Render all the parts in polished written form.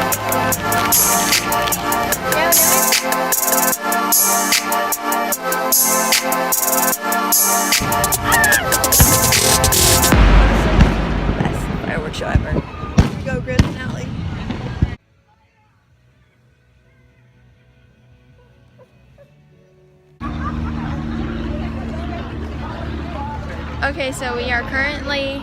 Best fireworks show ever. Go grand finale. Okay, so we are currently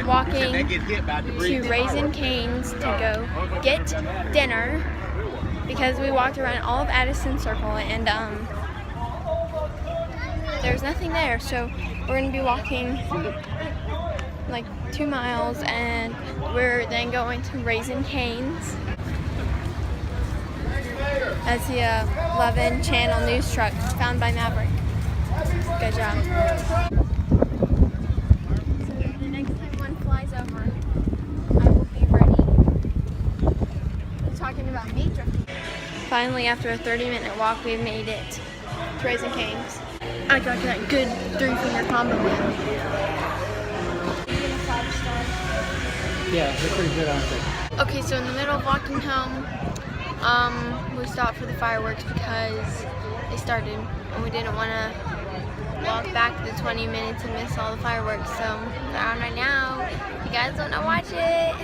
walking to Raising Cane's to go get dinner because we walked around all of Addison Circle and there's nothing there, so we're going to be walking like 2 miles and we're then going to Raising Cane's. That's the 11 channel news truck found by Maverick. Good job. So the next time one flies over, I will be ready. They're talking about me drifting. Finally, after a 30-minute walk, we've made it to Raising Cane's. I got that good 3-finger combo win. Yeah, they're pretty good, aren't they? Okay, so in the middle of walking home, we stopped for the fireworks because they started and we didn't want to walk back the 20 minutes and miss all the fireworks. So they're on right now. If you guys want to watch it.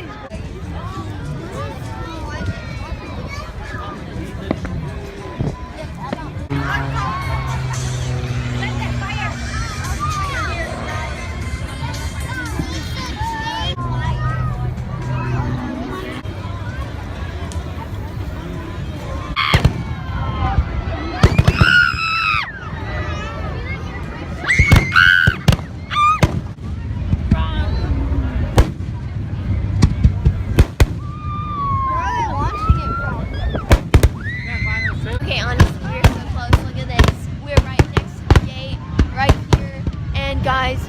Guys,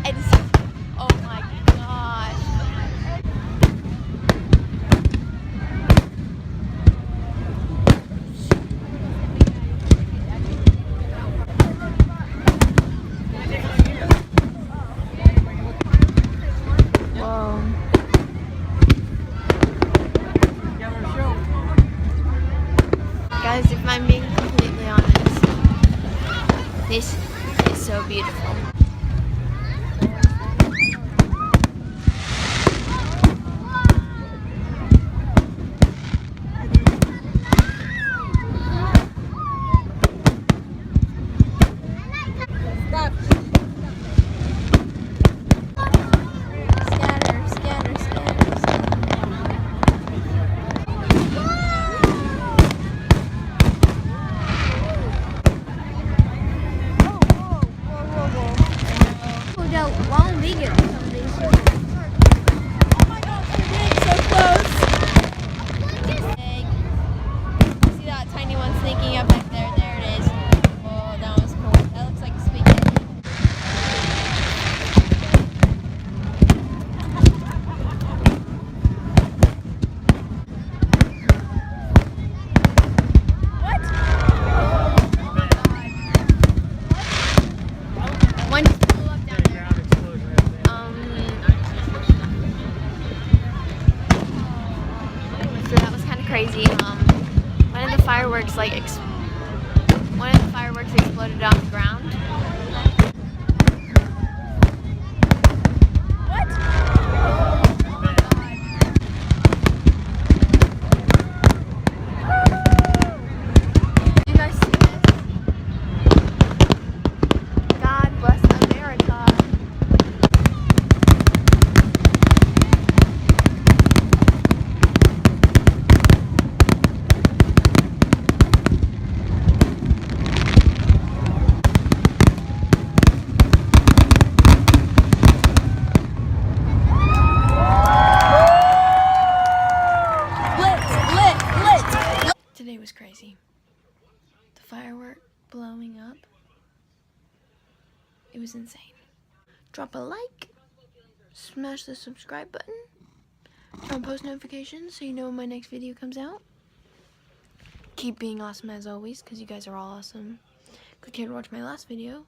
it's, oh my gosh. Whoa. Guys, if I'm being completely honest, this is so beautiful. Crazy. One of the fireworks exploded on the ground. What? You guys see this? God bless America. Today was crazy. The firework blowing up. It was insane. Drop a like. Smash the subscribe button. Turn on post notifications so you know when my next video comes out. Keep being awesome as always because you guys are all awesome. Click here to watch my last video.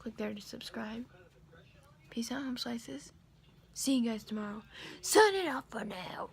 Click there to subscribe. Peace out, home slices. See you guys tomorrow. Signing off for now.